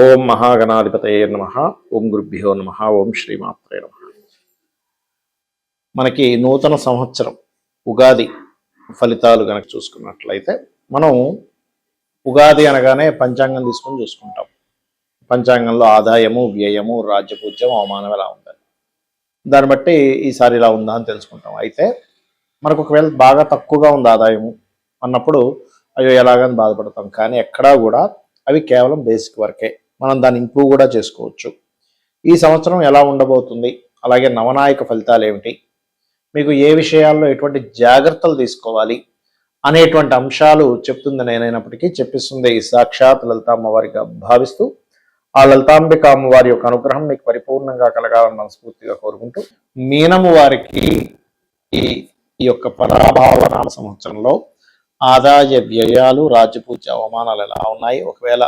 ఓం మహాగణాధిపతయే నమః. ఓం గురుభ్యో నమః. ఓం శ్రీమాత్రే నమః. మనకి నూతన సంవత్సరం ఉగాది ఫలితాలు కనుక చూసుకున్నట్లయితే మనం ఉగాది అనగానే పంచాంగం తీసుకొని చూసుకుంటాం. పంచాంగంలో ఆదాయము, వ్యయము, రాజ్యపూజ్యం, అవమానం ఎలా ఉందని దాన్ని బట్టి ఈసారి ఇలా ఉందా అని తెలుసుకుంటాం. అయితే మనకు ఒకవేళ బాగా తక్కువగా ఉంది ఆదాయము అన్నప్పుడు అయ్యో ఎలాగని బాధపడతాం. కానీ ఎక్కడా కూడా అవి కేవలం బేసిక్ వరకే, మనం దాన్ని ఇంప్రూవ్ కూడా చేసుకోవచ్చు. ఈ సంవత్సరం ఎలా ఉండబోతుంది, అలాగే నవనాయక ఫలితాలు ఏమిటి, మీకు ఏ విషయాల్లో ఎటువంటి జాగ్రత్తలు తీసుకోవాలి అనేటువంటి అంశాలు చెప్తుంది నేనైనప్పటికీ చెప్పిస్తుంది ఈ సాక్షాత్ లలిత అమ్మవారిగా భావిస్తూ ఆ లలితాంబిక అమ్మవారి యొక్క అనుగ్రహం మీకు పరిపూర్ణంగా కలగాలని మనస్ఫూర్తిగా కోరుకుంటూ, మీనము వారికి ఈ యొక్క పరాభావనామ సంవత్సరంలో ఆదాయ వ్యయాలు, రాజ్యపూజ, అవమానాలు ఎలా ఉన్నాయి, ఒకవేళ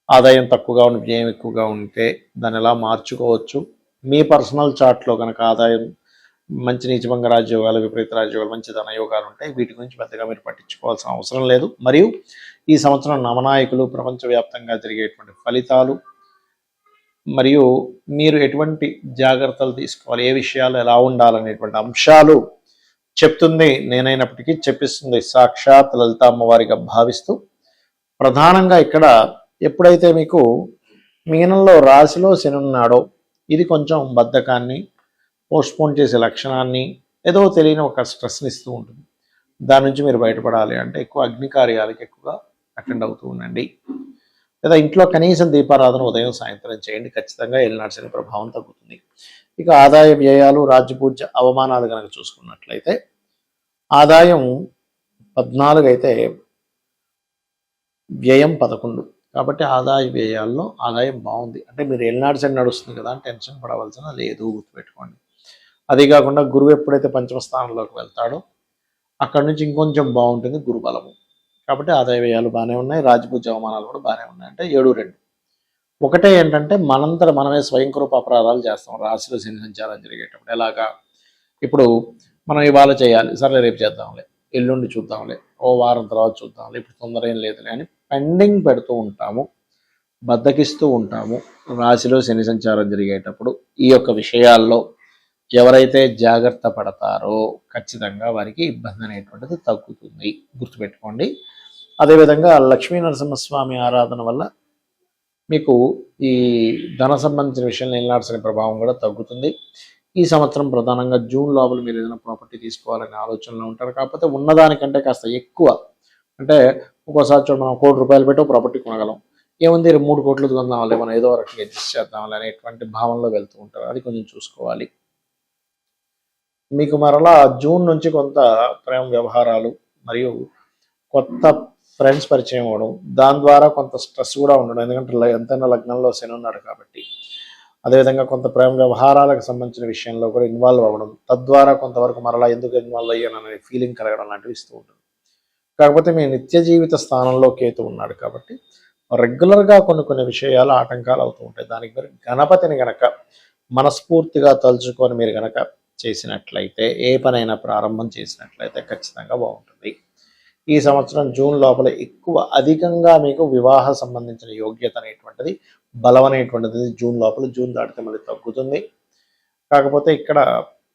ఆదాయం తక్కువగా ఉండి వ్యయం ఎక్కువగా ఉంటే దాన్ని ఎలా మార్చుకోవచ్చు, మీ పర్సనల్ చార్ట్లో కనుక ఆదాయం మంచి నీచభంగ రాజయోగాలు, విపరీత రాజయోగాలు, మంచి ధనయోగాలు ఉంటాయి. వీటి గురించి పెద్దగా మీరు పట్టించుకోవాల్సిన అవసరం లేదు. మరియు ఈ సంవత్సరం నవనాయకులు, ప్రపంచవ్యాప్తంగా జరిగేటువంటి ఫలితాలు, మరియు మీరు ఎటువంటి జాగ్రత్తలు తీసుకోవాలి, ఏ విషయాలు ఎలా ఉండాలనేటువంటి అంశాలు చెప్తుంది నేనైనప్పటికీ చెప్పిస్తుంది సాక్షాత్ లలిత అమ్మవారిగా భావిస్తూ, ప్రధానంగా ఇక్కడ ఎప్పుడైతే మీకు మీనంలో రాశిలో శని ఉన్నాడో ఇది కొంచెం బద్ధకాన్ని, పోస్ట్పోన్ చేసే లక్షణాన్ని, ఏదో తెలియని ఒక స్ట్రెస్ని ఇస్తూ ఉంటుంది. దాని నుంచి మీరు బయటపడాలి అంటే ఎక్కువ అగ్ని కార్యాలకు ఎక్కువగా అటెండ్ అవుతూ ఉండండి. లేదా ఇంట్లో కనీసం దీపారాధన ఉదయం సాయంత్రం చేయండి. ఖచ్చితంగా ఏలినాటి శని ప్రభావం తగ్గుతుంది. ఇక ఆదాయ వ్యయాలు, రాజ్యపూజ్య, అవమానాలు కనుక చూసుకున్నట్లయితే ఆదాయం 14 అయితే వ్యయం 11. కాబట్టి ఆదాయ వ్యయాల్లో ఆదాయం బాగుంది. అంటే మీరు ఏలినాటి శని నడుస్తుంది కదా అని టెన్షన్ పడవలసిన లేదు, గుర్తుపెట్టుకోండి. అదే కాకుండా గురువు ఎప్పుడైతే పంచమ స్థానంలోకి వెళ్తాడో అక్కడ నుంచి ఇంకొంచెం బాగుంటుంది గురు బలము. కాబట్టి ఆదాయ వ్యయాలు బాగానే ఉన్నాయి, రాజ్యపూజ అవమానాలు కూడా బాగానే ఉన్నాయి. అంటే 7-2. ఒకటే ఏంటంటే మనంతట మనమే స్వయంకృప అపరాధాలు చేస్తాం రాశిలో శని సంచారం జరిగేటప్పుడు. ఎలాగా, ఇప్పుడు మనం ఇవాళ చేయాలి, సరే రేపు చేద్దాంలే, ఎల్లుండి చూద్దాంలే, ఓ వారం తర్వాత చూద్దాంలే, ఇప్పుడు తొందర ఏం లేదులే అని పెండింగ్ పెడుతూ ఉంటాము, బద్దకిస్తూ ఉంటాము. రాశిలో శని సంచారం జరిగేటప్పుడు ఈ యొక్క విషయాల్లో ఎవరైతే జాగ్రత్త పడతారో ఖచ్చితంగా వారికి ఇబ్బంది అనేటువంటిది తగ్గుతుంది, గుర్తుపెట్టుకోండి. అదేవిధంగా లక్ష్మీ నరసింహస్వామి ఆరాధన వల్ల మీకు ఈ ధన సంబంధించిన విషయంలో ఏలినాటి శని ప్రభావం కూడా తగ్గుతుంది. ఈ సంవత్సరం ప్రధానంగా జూన్ లోపల మీరు ఏదైనా ప్రాపర్టీ తీసుకోవాలనే ఆలోచనలో ఉంటారు. కాకపోతే ఉన్నదానికంటే కాస్త ఎక్కువ, అంటే ఒక్కోసారి చూడండి మనం 1 కోటి రూపాయలు పెట్టి ప్రాపర్టీ కొనగలం, ఏముంది 3 కోట్లు కొందాంలే, మనం ఏదో రకంగా అడ్జస్ట్ చేద్దాంలే అనేటువంటి భావనలో వెళ్తూ ఉంటారు. అది కొంచెం చూసుకోవాలి. మీకు మరలా జూన్ నుంచి కొంత ప్రేమ వ్యవహారాలు మరియు కొత్త ఫ్రెండ్స్ పరిచయం అవ్వడం, దాని ద్వారా కొంత స్ట్రెస్ కూడా ఉండడం. ఎందుకంటే ఎంతైనా లగ్నంలో శని ఉన్నాడు కాబట్టి. అదేవిధంగా కొంత ప్రేమ వ్యవహారాలకు సంబంధించిన విషయంలో కూడా ఇన్వాల్వ్ అవ్వడం, తద్వారా కొంతవరకు మరలా ఎందుకు ఇన్వాల్వ్ అయ్యాననే ఫీలింగ్ కలగడం లాంటివి ఇస్తూ ఉంటుంది. కాకపోతే మీ నిత్య జీవిత స్థానంలో కేతు ఉన్నాడు కాబట్టి రెగ్యులర్గా కొన్ని విషయాలు ఆటంకాలు అవుతూ ఉంటాయి. దానికి మీరు గణపతిని గనక మనస్ఫూర్తిగా తలుచుకొని మీరు గనక చేసినట్లయితే, ఏ పనైనా ప్రారంభం చేసినట్లయితే ఖచ్చితంగా బాగుంటుంది. ఈ సంవత్సరం జూన్ లోపల అధికంగా మీకు వివాహ సంబంధించిన యోగ్యత అనేటువంటిది, బలం అనేటువంటిది జూన్ లోపల, జూన్ దాటితే మళ్ళీ తగ్గుతుంది. కాకపోతే ఇక్కడ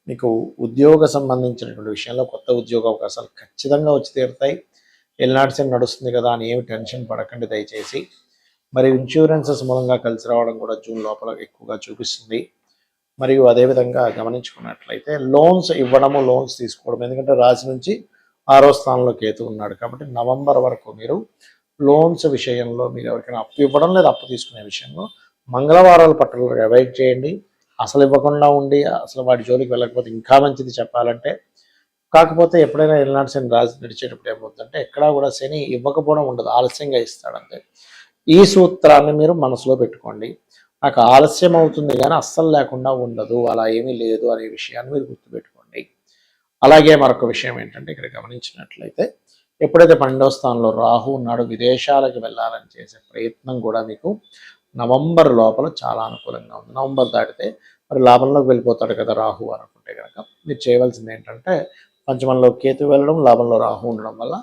మీకు ఉద్యోగ సంబంధించినటువంటి విషయంలో కొత్త ఉద్యోగ అవకాశాలు ఖచ్చితంగా వచ్చి తీరుతాయి. ఏలినాటి శని నడుస్తుంది కదా అని ఏమి టెన్షన్ పడకండి దయచేసి. మరి ఇన్సూరెన్సెస్ మూలంగా కలిసి రావడం కూడా జూన్ లోపల ఎక్కువగా చూపిస్తుంది. మరియు అదేవిధంగా గమనించుకున్నట్లయితే లోన్స్ ఇవ్వడము, లోన్స్ తీసుకోవడం, ఎందుకంటే రాశి నుంచి 6వ స్థానంలో కేతు ఉన్నాడు కాబట్టి నవంబర్ వరకు మీరు లోన్స్ విషయంలో మీరు ఎవరికైనా అప్పు ఇవ్వడం లేదా అప్పు తీసుకునే విషయంలో మంగళవారాలు పర్టికులర్గా అవాయిడ్ చేయండి. అసలు ఇవ్వకుండా ఉండి అసలు వాటి జోలికి వెళ్ళకపోతే ఇంకా మంచిది చెప్పాలంటే. కాకపోతే ఎప్పుడైనా ఏలినాటి శని రాశి నడిచేటప్పుడు ఏమవుతుందంటే ఎక్కడా కూడా శని ఇవ్వకపోవడం ఉండదు, ఆలస్యంగా ఇస్తాడంతే. ఈ సూత్రాన్ని మీరు మనసులో పెట్టుకోండి. నాకు ఆలస్యం అవుతుంది కానీ అస్సలు లేకుండా ఉండదు, అలా ఏమీ లేదు అనే విషయాన్ని మీరు గుర్తుపెట్టుకోండి. అలాగే మరొక విషయం ఏంటంటే ఇక్కడ గమనించినట్లయితే ఎప్పుడైతే 12వ స్థానంలో రాహు ఉన్నాడో విదేశాలకు వెళ్ళాలని చేసే ప్రయత్నం కూడా మీకు నవంబర్ లోపల చాలా అనుకూలంగా ఉంది. నవంబర్ దాటితే మరి లాభంలోకి వెళ్ళిపోతాడు కదా రాహు అనుకుంటే కనుక మీరు చేయవలసింది ఏంటంటే పంచమంలో కేతు వెళ్ళడం, లాభంలో రాహు ఉండడం వల్ల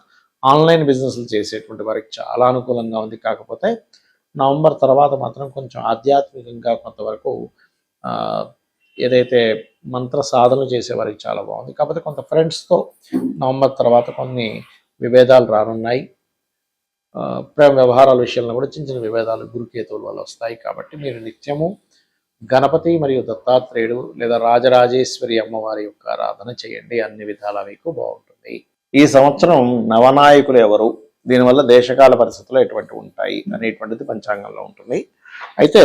ఆన్లైన్ బిజినెస్లు చేసేటువంటి వారికి చాలా అనుకూలంగా ఉంది. కాకపోతే నవంబర్ తర్వాత మాత్రం కొంచెం ఆధ్యాత్మికంగా కొంతవరకు ఏదైతే మంత్ర సాధనలు చేసే వారికి చాలా బాగుంది. కాకపోతే కొంత ఫ్రెండ్స్తో నవంబర్ తర్వాత కొన్ని విభేదాలు రానున్నాయి. ప్రేమ వ్యవహారాల విషయంలో కూడా చిన్న చిన్న విభేదాలు గురుకేతువుల వల్ల వస్తాయి. కాబట్టి మీరు నిత్యము గణపతి మరియు దత్తాత్రేయుడు లేదా రాజరాజేశ్వరి అమ్మవారి యొక్క ఆరాధన చేయండి. అన్ని విధాలా మీకు బాగుంటుంది. ఈ సంవత్సరం నవనాయకులు ఎవరు, దీనివల్ల దేశకాల పరిస్థితులు ఎటువంటి ఉంటాయి అనేటువంటిది పంచాంగంలో ఉంటుంది. అయితే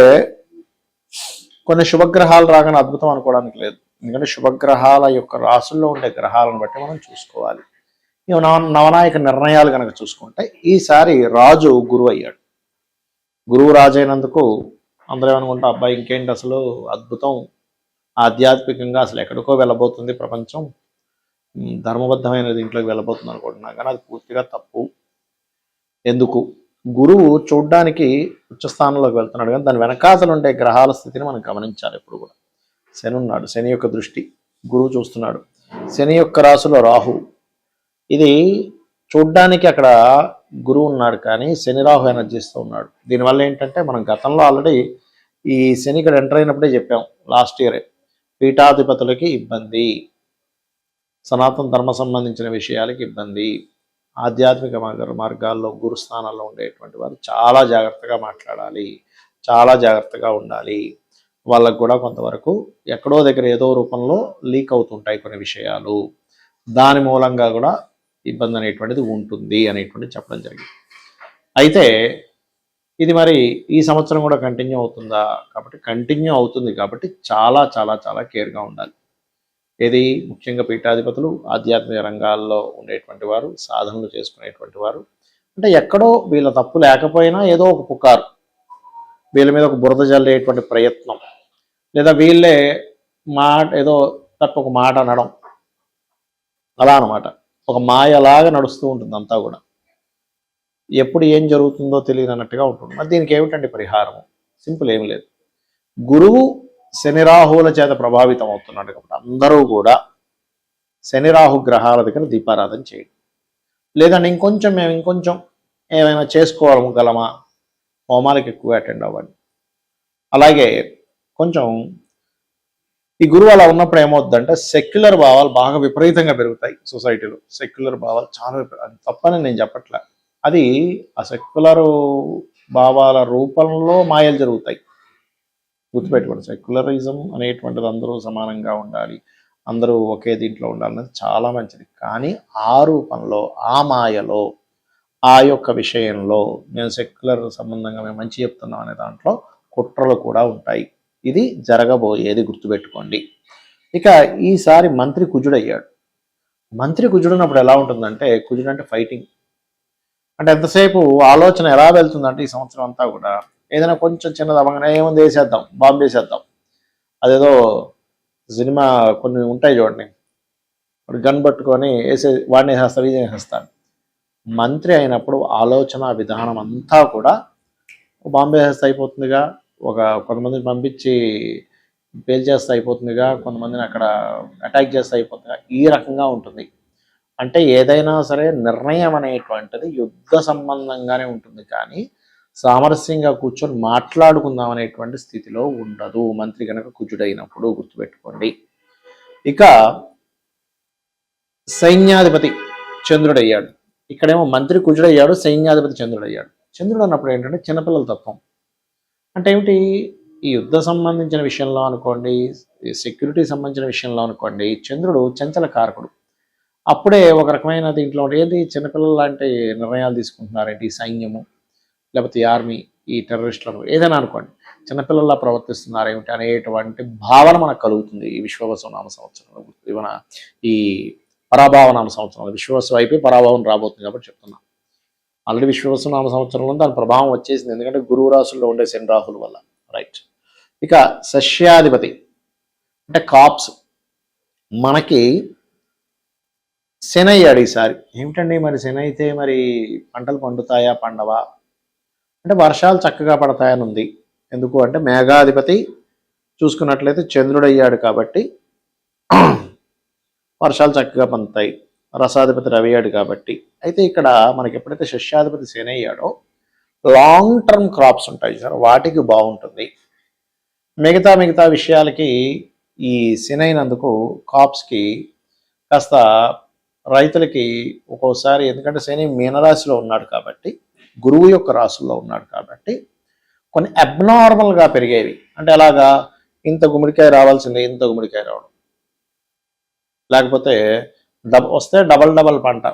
కొన్ని శుభగ్రహాలు రాగానే అద్భుతం అనుకోవడానికి లేదు. ఎందుకంటే శుభగ్రహాల యొక్క రాసుల్లో ఉండే గ్రహాలను బట్టి మనం చూసుకోవాలి. నవనాయక నిర్ణయాలు కనుక చూసుకుంటే ఈసారి రాజు గురువు అయ్యాడు. గురువు రాజు అయినందుకు అందరూ ఏమనుకుంటే అబ్బాయి ఇంకేంటి అసలు అద్భుతం, ఆధ్యాత్మికంగా అసలు ఎక్కడికో వెళ్ళబోతుంది ప్రపంచం, ధర్మబద్ధమైన దీంట్లోకి వెళ్ళబోతుంది అనుకుంటున్నా. కానీ అది పూర్తిగా తప్పు. ఎందుకు? గురువు చూడ్డానికి ఉచ్చస్థానంలోకి వెళ్తున్నాడు, కానీ దాని వెనకాతలు ఉండే గ్రహాల స్థితిని మనం గమనించాలి. ఎప్పుడు కూడా శని ఉన్నాడు, శని యొక్క దృష్టి గురువు చూస్తున్నాడు. శని యొక్క రాశిలో రాహు, ఇది చూడ్డానికి అక్కడ గురువు ఉన్నాడు కానీ శని రాహు ఎనర్జీస్తూ ఉన్నాడు. దీనివల్ల ఏంటంటే మనం గతంలో ఆల్రెడీ ఈ శని ఇక్కడ ఎంటర్ అయినప్పుడే చెప్పాం, లాస్ట్ ఇయరే, పీఠాధిపతులకి ఇబ్బంది, సనాతన ధర్మ సంబంధించిన విషయాలకి ఇబ్బంది, ఆధ్యాత్మిక మార్గాల్లో గురుస్థానాల్లో ఉండేటువంటి వారు చాలా జాగ్రత్తగా మాట్లాడాలి, చాలా జాగ్రత్తగా ఉండాలి. వాళ్ళకు కూడా కొంతవరకు ఎక్కడో దగ్గర ఏదో రూపంలో లీక్ అవుతుంటాయి కొన్ని విషయాలు, దాని మూలంగా కూడా ఇబ్బంది అనేటువంటిది ఉంటుంది అనేటువంటిది చెప్పడం జరిగింది. అయితే ఇది మరి ఈ సంవత్సరం కూడా కంటిన్యూ అవుతుందా? కాబట్టి కంటిన్యూ అవుతుంది. కాబట్టి చాలా చాలా చాలా కేర్గా ఉండాలి. ఏది ముఖ్యంగా పీఠాధిపతులు, ఆధ్యాత్మిక రంగాల్లో ఉండేటువంటి వారు, సాధనలు చేసుకునేటువంటి వారు, అంటే ఎక్కడో వీళ్ళ తప్పు లేకపోయినా ఏదో ఒక పుకారు, వీళ్ళ మీద ఒక బురద జల్లేటువంటి ప్రయత్నం, లేదా వీళ్ళే ఏదో తప్ప ఒక మాట అనడం, అలా అనమాట. ఒక మాయలాగా నడుస్తూ ఉంటుంది అంతా కూడా. ఎప్పుడు ఏం జరుగుతుందో తెలియదు అన్నట్టుగా ఉంటుంది. మరి దీనికి ఏమిటండి పరిహారము? సింపుల్, ఏమి లేదు. గురువు శని రాహువుల చేత ప్రభావితం అవుతున్నాడు కాబట్టి అందరూ కూడా శని రాహు గ్రహాల దగ్గర దీపారాధన చేయండి. లేదంటే మేము ఇంకొంచెం ఏమైనా చేసుకోగలమా, హోమాలకు ఎక్కువ అటెండ్ అవ్వండి. అలాగే కొంచెం ఈ గురువు అలా ఉన్నప్పుడు ఏమవుతుందంటే సెక్యులర్ భావాలు బాగా విపరీతంగా పెరుగుతాయి సొసైటీలో. సెక్యులర్ భావాలు చాలా తప్పని నేను చెప్పట్లే, అది ఆ సెక్యులర్ భావాల రూపంలో మాయలు జరుగుతాయి. గుర్తుపెట్టుకోండి, సెక్యులరిజం అనేటువంటిది అందరూ సమానంగా ఉండాలి, అందరూ ఒకే దీంట్లో ఉండాలనేది చాలా మంచిది. కానీ ఆ రూపంలో, ఆ మాయలో, ఆ యొక్క విషయంలో నేను సెక్యులర్ సంబంధంగా మేము మంచి చెప్తున్నాం అనే దాంట్లో కుట్రలు కూడా ఉంటాయి. ఇది జరగబోయేది, గుర్తుపెట్టుకోండి. ఇక ఈసారి మంత్రి కుజుడయ్యాడు. మంత్రి కుజుడున్నప్పుడు ఎలా ఉంటుందంటే, కుజుడు అంటే ఫైటింగ్, అంటే ఎంతసేపు ఆలోచన ఎలా వెళ్తుందంటే ఈ సంవత్సరం అంతా కూడా ఏదైనా కొంచెం చిన్నది అవ్వగానే ఏముంది వేసేద్దాం, బాంబు వేసేద్దాం. అదేదో సినిమా కొన్ని ఉంటాయి చూడండి, గన్ పట్టుకొని వాడిని వేసేస్తాడు, ఇది వేసేస్తాడు. మంత్రి అయినప్పుడు ఆలోచన విధానం అంతా కూడా బాంబు వేసేస్తే అయిపోతుందిగా, కొంతమందిని పంపించి పేల్చేస్తే అయిపోతుందిగా, కొంతమందిని అక్కడ అటాక్ చేస్తే అయిపోతుందిగా, ఈ రకంగా ఉంటుంది. అంటే ఏదైనా సరే నిర్ణయం అనేటువంటిది యుద్ధ సంబంధంగానే ఉంటుంది, కానీ సామరస్యంగా కూర్చొని మాట్లాడుకుందాం అనేటువంటి స్థితిలో ఉండదు మంత్రి కనుక కుజుడైనప్పుడు, గుర్తుపెట్టుకోండి. ఇక సైన్యాధిపతి చంద్రుడయ్యాడు. ఇక్కడేమో మంత్రి కుజుడయ్యాడు, సైన్యాధిపతి చంద్రుడయ్యాడు. చంద్రుడు అన్నప్పుడు ఏంటంటే చిన్నపిల్లల తత్వం. అంటే ఏమిటి? ఈ యుద్ధ సంబంధించిన విషయంలో అనుకోండి, సెక్యూరిటీ సంబంధించిన విషయంలో అనుకోండి, చంద్రుడు చంచల కారకుడు. అప్పుడే ఒక రకమైన దీంట్లో ఏది చిన్నపిల్లలు లాంటి నిర్ణయాలు తీసుకుంటున్నారేంటి, సైన్యము లేకపోతే ఆర్మీ, ఈ టెర్రరిస్టులను ఏదైనా అనుకోండి, చిన్నపిల్లల్లా ప్రవర్తిస్తున్నారేమిటి అనేటువంటి భావన మనకు కలుగుతుంది ఈ విశ్వవసు నామ సంవత్సరంలో. ఇవన్న ఈ పరాభావ నామ సంవత్సరంలో విశ్వవసు అయిపోయి పరాభావం రాబోతుంది కాబట్టి చెప్తున్నా. ఆల్రెడీ విశ్వవసు నామ సంవత్సరంలో దాని ప్రభావం వచ్చేసింది, ఎందుకంటే గురువు రాశుల్లో ఉండే శని రాహుల వల్ల. రైట్. ఇక సస్యాధిపతి అంటే కాప్స్, మనకి శని అయ్యాడు ఈసారి. ఏమిటండి మరి శని అయితే మరి పంటలు పండుతాయా, పండవా అంటే వర్షాలు చక్కగా పడతాయని ఉంది. ఎందుకు అంటే మేఘాధిపతి చూసుకున్నట్లయితే చంద్రుడు అయ్యాడు కాబట్టి వర్షాలు చక్కగా పండుతాయి. రసాధిపతి రవి అయ్యాడు కాబట్టి. అయితే ఇక్కడ మనకి ఎప్పుడైతే శస్యాధిపతి శని అయ్యాడో లాంగ్ టర్మ్ క్రాప్స్ ఉంటాయి సార్, వాటికి బాగుంటుంది. మిగతా విషయాలకి ఈ శని అయినందుకు కాప్స్కి కాస్త రైతులకి ఒక్కోసారి, ఎందుకంటే శని మీనరాశిలో ఉన్నాడు కాబట్టి, గురువు యొక్క రాశుల్లో ఉన్నాడు కాబట్టి కొన్ని అబ్నార్మల్గా పెరిగేవి. అంటే అలాగా ఇంత గుమ్మడికాయ రావాల్సిందే ఇంత గుమ్మడికాయ రావడం, లేకపోతే వస్తే డబల్ పంట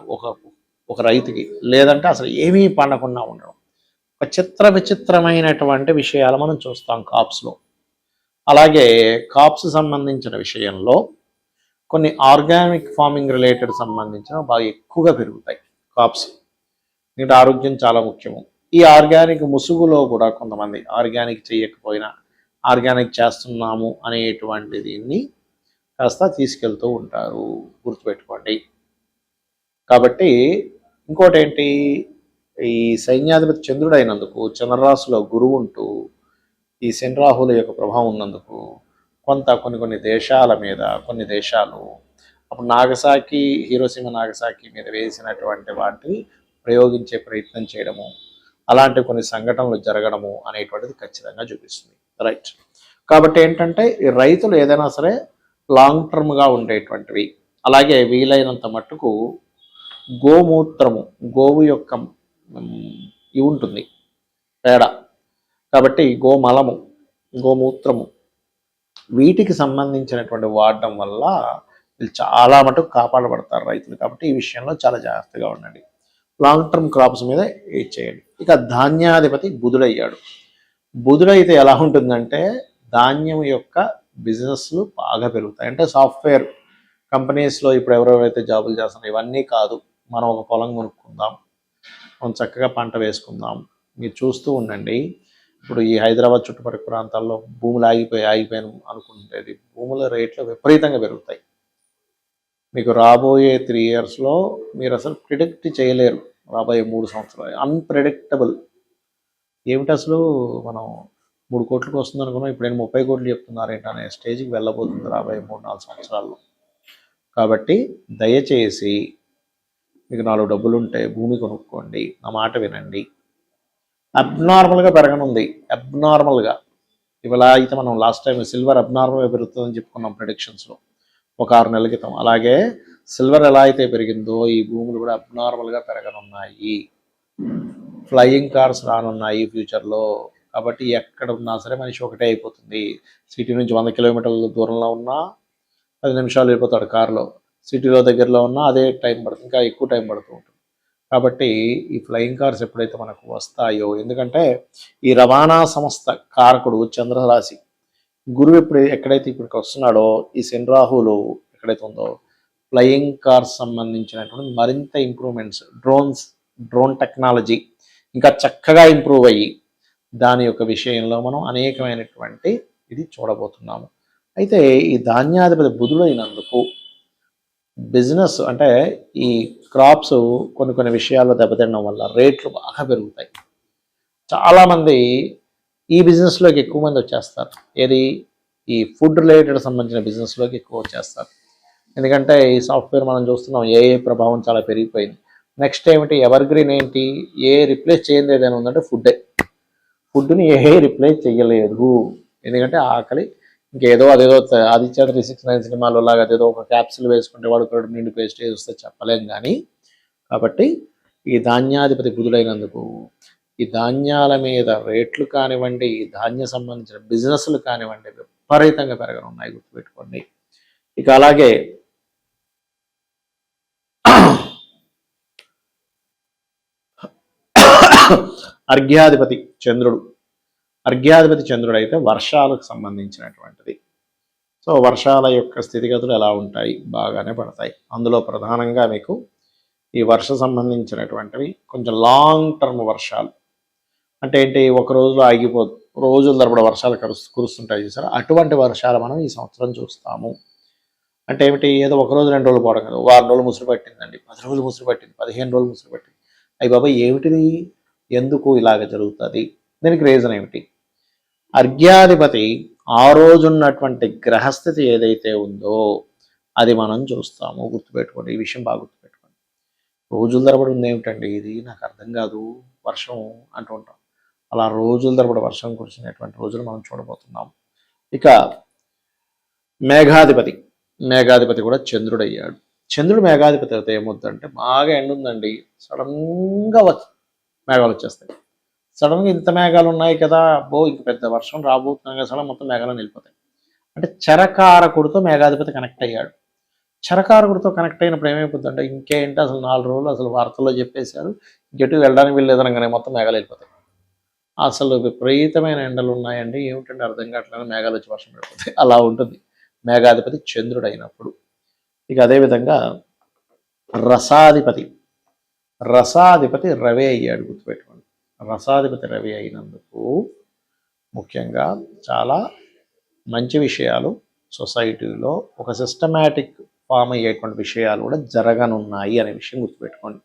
ఒక రైతుకి, లేదంటే అసలు ఏమీ పండకుండా ఉండడం. ఒక విచిత్రమైనటువంటి విషయాలు మనం చూస్తాం కాప్స్లో. అలాగే కాప్స్ సంబంధించిన విషయంలో కొన్ని ఆర్గానిక్ ఫార్మింగ్ రిలేటెడ్ సంబంధించిన బాగా ఎక్కువగా పెరుగుతాయి కాప్స్. ఎందుకంటే ఆరోగ్యం చాలా ముఖ్యము. ఈ ఆర్గానిక్ ముసుగులో కూడా కొంతమంది ఆర్గానిక్ చేయకపోయినా ఆర్గానిక్ చేస్తున్నాము అనేటువంటి దీన్ని కాస్త తీసుకెళ్తూ ఉంటారు, గుర్తుపెట్టుకోండి. కాబట్టి ఇంకోటి ఏంటి, ఈ సైన్యాధిపతి చంద్రుడు అయినందుకు చంద్రరాశిలో గురువు ఉంటూ ఈ శని రాహుల యొక్క ప్రభావం ఉన్నందుకు కొన్ని దేశాల మీద, కొన్ని దేశాలు అప్పుడు హీరోసీమ నాగసాకి మీద వేసినటువంటి వాటిని ప్రయోగించే ప్రయత్నం చేయడము, అలాంటి కొన్ని సంఘటనలు జరగడము అనేటువంటిది ఖచ్చితంగా చూపిస్తుంది. రైట్. కాబట్టి ఏంటంటే ఈ రైతులు ఏదైనా సరే లాంగ్ టర్మ్గా ఉండేటువంటివి, అలాగే వీలైనంత మట్టుకు గోమూత్రము, గోవు యొక్క ఇవి ఉంటుంది పేడ, కాబట్టి గోమలము, గోమూత్రము, వీటికి సంబంధించినటువంటి వాడడం వల్ల వీళ్ళు చాలా మటుకు కాపాడబడతారు రైతులు. కాబట్టి ఈ విషయంలో చాలా జాగ్రత్తగా ఉండండి. లాంగ్ టర్మ్ క్రాప్స్ మీద ఏది చేయండి. ఇక ధాన్యాధిపతి బుధుడయ్యాడు. బుధుడైతే ఎలా ఉంటుందంటే ధాన్యం యొక్క బిజినెస్లు బాగా పెరుగుతాయి. అంటే సాఫ్ట్వేర్ కంపెనీస్లో ఇప్పుడు ఎవరెవరైతే జాబులు చేస్తున్నారో ఇవన్నీ కాదు, మనం ఒక పొలం కొనుక్కుందాం, మనం చక్కగా పంట వేసుకుందాం. మీరు చూస్తూ ఉండండి, ఇప్పుడు ఈ హైదరాబాద్ చుట్టుపక్కల ప్రాంతాల్లో భూములు ఆగిపోయాను అనుకుంటేది భూముల రేట్లు విపరీతంగా పెరుగుతాయి. మీకు రాబోయే 3 yearsలో మీరు అసలు ప్రిడిక్ట్ చేయలేరు. రాబోయే 3 సంవత్సరాలు అన్ప్రెడిక్టబుల్. ఏమిటి అసలు, మనం 3 కోట్లకు వస్తుంది అనుకున్నాం, ఇప్పుడు నేను 30 కోట్లు చెప్తున్నారేంటి అనే స్టేజ్కి వెళ్ళబోతుంది రాబోయే 3-4 సంవత్సరాల్లో. కాబట్టి దయచేసి మీకు 4 డబ్బులు ఉంటే భూమి కొనుక్కోండి, నా మాట వినండి. అబ్నార్మల్గా పెరగనుంది, అబ్నార్మల్గా. ఇవాళ అయితే మనం లాస్ట్ టైం సిల్వర్ అబ్నార్మల్గా పెరుగుతుందని చెప్పుకున్నాం ప్రెడిక్షన్స్లో ఒక 6 నెలల క్రితం. అలాగే సిల్వర్ ఎలా అయితే పెరిగిందో ఈ భూములు కూడా అబ్నార్మల్గా పెరగనున్నాయి. ఫ్లయింగ్ కార్స్ రానున్నాయి ఫ్యూచర్లో. కాబట్టి ఎక్కడ ఉన్నా సరే మనిషి ఒకటే అయిపోతుంది. సిటీ నుంచి 100 కిలోమీటర్ల దూరంలో ఉన్నా 10 నిమిషాలు వెళ్ళిపోతాడు కారులో, సిటీలో దగ్గరలో ఉన్నా అదే టైం పడుతుంది, ఇంకా ఎక్కువ టైం పడుతూ ఉంటుంది. కాబట్టి ఈ ఫ్లయింగ్ కార్స్ ఎప్పుడైతే మనకు వస్తాయో, ఎందుకంటే ఈ రవాణా సంస్థ కారకుడు చంద్రరాశి, గురువు ఎక్కడైతే ఇప్పటికి వస్తున్నాడో ఈ శని రాహులు ఎక్కడైతే ఉందో ఫ్లయింగ్ కార్స్ సంబంధించినటువంటి మరింత ఇంప్రూవ్మెంట్స్, డ్రోన్ టెక్నాలజీ ఇంకా చక్కగా ఇంప్రూవ్ అయ్యి దాని యొక్క విషయంలో మనం అనేకమైనటువంటి ఇది చూడబోతున్నాము. అయితే ఈ ధాన్యాధిపతి బుధుడైనందుకు బిజినెస్ అంటే ఈ క్రాప్స్ కొన్ని విషయాల్లో దెబ్బతినడం వల్ల రేట్లు బాగా పెరుగుతాయి. చాలామంది ఈ బిజినెస్లోకి ఎక్కువ మంది వచ్చేస్తారు. ఏది, ఈ ఫుడ్ రిలేటెడ్ సంబంధించిన బిజినెస్లోకి ఎక్కువ వచ్చేస్తారు. ఎందుకంటే ఈ సాఫ్ట్వేర్ మనం చూస్తున్నాం, ఏఐ ప్రభావం చాలా పెరిగిపోయింది. నెక్స్ట్ ఏమిటి, ఎవర్ గ్రీన్ ఏంటి, ఏ రిప్లేస్ చేయండి ఏదైనా ఉందంటే ఫుడ్ని ఏఐ రిప్లేస్ చేయలేదు. ఎందుకంటే ఆకలి ఇంకేదో అదేదో ఆదిత్య 369 సినిమాలో లాగా అదేదో ఒక క్యాప్సిల్ వేసుకుంటే వాడు కూడా నిండిపోయి స్టేజ్ వస్తే చెప్పలేం. కానీ కాబట్టి ఈ ధాన్యాధిపతి బుధుడైనందుకు ఈ ధాన్యాల మీద రేట్లు కానివ్వండి, ఈ ధాన్య సంబంధించిన బిజినెస్లు కానివ్వండి విపరీతంగా పెరగనున్నాయి, గుర్తుపెట్టుకోండి. ఇక అలాగే అర్ఘ్యాధిపతి చంద్రుడు అయితే వర్షాలకు సంబంధించినటువంటిది. సో వర్షాల యొక్క స్థితిగతులు ఎలా ఉంటాయి, బాగానే పడతాయి. అందులో ప్రధానంగా మీకు ఈ వర్ష సంబంధించినటువంటివి కొంచెం లాంగ్ టర్మ్ వర్షాలు అంటే ఏంటి, ఒక రోజులో ఆగిపోదు, రోజుల తరబడి వర్షాలు కురుస్తుంటాయి చూసారా, అటువంటి వర్షాలు మనం ఈ సంవత్సరం చూస్తాము. అంటే ఏమిటి, ఏదో ఒక రోజు 2 రోజులు పోవడం కదా, 1 వారం రోజులు ముసురు పట్టిందండి, 10 రోజులు ముసురు పట్టింది, 15 రోజులు ముసురు పట్టింది. అయ్యి బాబాయ్ ఏమిటిది, ఎందుకు ఇలాగ జరుగుతుంది, దీనికి రీజన్ ఏమిటి? అర్ఘ్యాధిపతి ఆ రోజు ఉన్నటువంటి గ్రహస్థితి ఏదైతే ఉందో అది మనం చూస్తాము, గుర్తుపెట్టుకోండి. ఈ విషయం బాగా గుర్తుపెట్టుకోండి. రోజుల తరబడి ఉంది ఏమిటండి ఇది నాకు అర్థం కాదు వర్షం అంటూ ఉంటాం. అలా రోజుల తరబడి వర్షం కురిసినటువంటి రోజులు మనం చూడబోతున్నాం. ఇక మేఘాధిపతి మేఘాధిపతి కూడా చంద్రుడు అయ్యాడు. చంద్రుడు మేఘాధిపతి అయితే ఏమవుతుందంటే బాగా ఎండ ఉందండి, సడన్గా మేఘాలు వచ్చేస్తాయి. సడన్గా ఇంత మేఘాలు ఉన్నాయి కదా, అబ్బో ఇంక పెద్ద వర్షం రాబోతున్నాం కదా, సడన్ మొత్తం మేఘాలను వెళ్ళిపోతాయి. అంటే చరకారకుడితో మేఘాధిపతి కనెక్ట్ అయ్యాడు. చరకారకుడితో కనెక్ట్ అయినప్పుడు ఏమైపోతుందంటే ఇంకేంటి అసలు 4 రోజులు అసలు వార్తల్లో చెప్పేశారు, ఇంకెటు వెళ్ళడానికి వెళ్ళేదనగానే మొత్తం మేఘాలు వెళ్ళిపోతాయి. అసలు విపరీతమైన ఎండలు ఉన్నాయండి, ఏమిటంటే అర్థం కావట్లేదు, మేఘాలు వచ్చి వర్షం పడిపోతాయి. అలా ఉంటుంది మేఘాధిపతి చంద్రుడు అయినప్పుడు. ఇక అదేవిధంగా రసాధిపతి రసాధిపతి రవి అయ్యాడు, గుర్తుపెట్టుకోండి. రసాధిపతి రవి అయినందుకు ముఖ్యంగా చాలా మంచి విషయాలు సొసైటీలో ఒక సిస్టమేటిక్ ఫామ్ అయ్యేటువంటి విషయాలు కూడా జరగనున్నాయి అనే విషయం గుర్తుపెట్టుకోండి.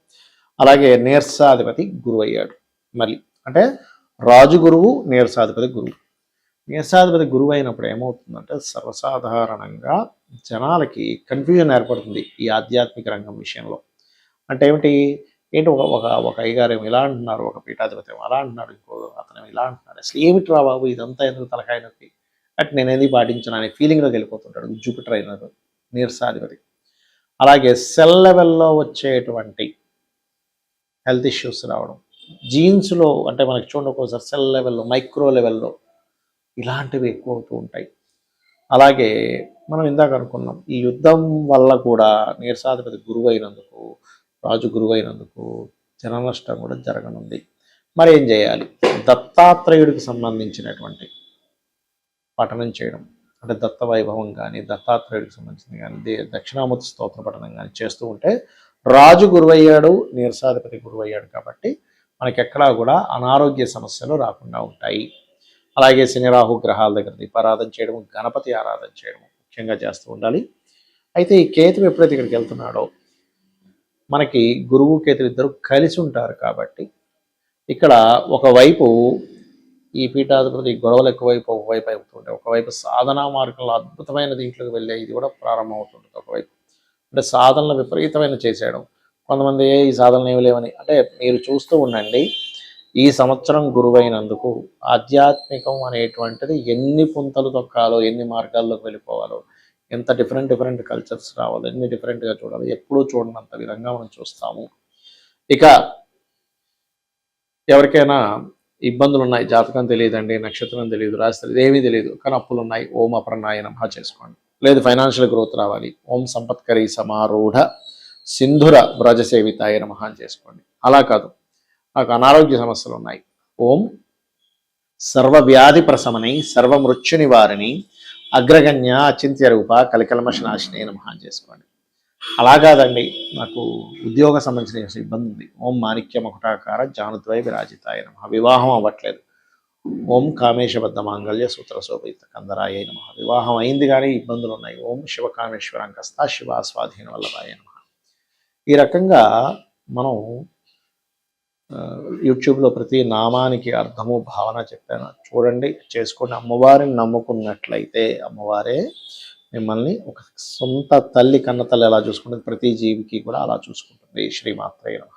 అలాగే నీరసాధిపతి గురువు అయ్యాడు మళ్ళీ, అంటే రాజు గురువు నీరసాధిపతి గురువు. నీరసాధిపతి గురువు అయినప్పుడు ఏమవుతుందంటే సర్వసాధారణంగా జనాలకి కన్ఫ్యూజన్ ఏర్పడుతుంది ఈ ఆధ్యాత్మిక రంగం విషయంలో. అంటే ఏంటి ఒక అయ్యగారు ఏమో ఇలా అంటున్నారు, ఒక పీఠాధిపతి ఏమో అలా అంటున్నాడు, ఇంకో అతను ఇలా అంటున్నాడు, అసలు ఏమిటి రా బాబు ఇదంతా ఎందుకు తలకాయ నొప్పి, అంటే నేనేది పాటించను అనే ఫీలింగ్లోకి వెళ్ళిపోతుంటాడు జూపిటర్ అయినారు నీరసాధిపతి. అలాగే సెల్ లెవెల్లో వచ్చేటువంటి హెల్త్ ఇష్యూస్ రావడం, జీన్స్లో అంటే మనకి చూడండి ఒక్కోసారి సెల్ లెవెల్లో మైక్రో లెవెల్లో ఇలాంటివి ఎక్కువ అవుతూ ఉంటాయి. అలాగే మనం ఇందాక అనుకున్నాం ఈ యుద్ధం వల్ల కూడా నీరసాధిపతి గురువు అయినందుకు, రాజు గురువు అయినందుకు జన నష్టం కూడా జరగనుంది. మరి ఏం చేయాలి? దత్తాత్రేయుడికి సంబంధించినటువంటి పఠనం చేయడం, అంటే దత్త వైభవం కానీ దత్తాత్రేయుడికి సంబంధించింది కానీ దక్షిణామూర్తి స్తోత్ర పఠనం కానీ చేస్తూ ఉంటే రాజు గురువయ్యాడు, నీరసాధిపతి గురువయ్యాడు కాబట్టి మనకి ఎక్కడా కూడా అనారోగ్య సమస్యలు రాకుండా ఉంటాయి. అలాగే శని రాహు గ్రహాల దగ్గర దీపారాధన చేయడం, గణపతి ఆరాధన చేయడం ముఖ్యంగా చేస్తూ ఉండాలి. అయితే ఈ కేతువు ఎప్పుడైతే ఇక్కడికి వెళ్తున్నాడో మనకి గురువు కేతువు ఇద్దరు కలిసి ఉంటారు కాబట్టి ఇక్కడ ఒకవైపు ఈ పీఠాధిపతి గొడవలు ఎక్కువైపు ఒకవైపు అవుతుంటాయి, ఒకవైపు సాధనా మార్గంలో అద్భుతమైన దీంట్లోకి వెళ్ళే ఇది కూడా ప్రారంభం అవుతుంటుంది. ఒకవైపు అంటే సాధనలు విపరీతమైన చేసేయడం, కొంతమంది ఈ సాధనలు ఏమి లేవని, అంటే మీరు చూస్తూ ఉండండి ఈ సంవత్సరం గురువైనందుకు ఆధ్యాత్మికం అనేటువంటిది ఎన్ని పుంతలు తొక్కాలో, ఎన్ని మార్గాల్లోకి వెళ్ళిపోవాలో, ఎంత డిఫరెంట్ కల్చర్స్ రావాలో, ఎన్ని డిఫరెంట్గా చూడాలి, ఎప్పుడూ చూడనంత విధంగా మనం చూస్తాము. ఇక ఎవరికైనా ఇబ్బందులు ఉన్నాయి, జాతకం తెలియదండి, నక్షత్రం తెలియదు, రాశి తెలియదు, ఏమీ తెలియదు, కానీ అప్పులు ఉన్నాయి, ఓం అపర్ణాయ నమః చేసుకోండి. లేదు ఫైనాన్షియల్ గ్రోత్ రావాలి, ఓం సంపత్కరీ సమారూఢ సింధుర వ్రజసేవితాయ నమః చేసుకోండి. అలా కాదు నాకు అనారోగ్య సమస్యలు ఉన్నాయి, ఓం సర్వవ్యాధి ప్రశమనై సర్వమృత్యు నివారిణి అగ్రగణ్య అచింత్య రూప కలికల్మష నాశినే నమః చేసుకోండి. అలా కాదండి నాకు ఉద్యోగ సంబంధించిన ఇబ్బంది ఉంది, ఓం మాణిక్య మకుటాకార జానుద్వయ విరాజితాయ నమః. వివాహం అవ్వట్లేదు, ఓం కామేశబద్ధ మాంగళ్య సూత్ర శోభిత కందరాయ నమః. వివాహం అయింది కానీ ఇబ్బందులు ఉన్నాయి, ఓం శివకామేశ్వరంకస్త శివ స్వాధీన వల్లభాయ నమః. ఈ రకంగా మనం యూట్యూబ్లో ప్రతి నామానికి అర్థము భావన చెప్పాను, చూడండి చేసుకోండి. అమ్మవారిని నమ్ముకున్నట్లయితే అమ్మవారే మిమ్మల్ని ఒక సొంత తల్లి కన్న తల్లి ఎలా చూసుకుంటుంది, ప్రతి జీవికి కూడా అలా చూసుకుంటుంది. శ్రీమాత్రేయ నమః.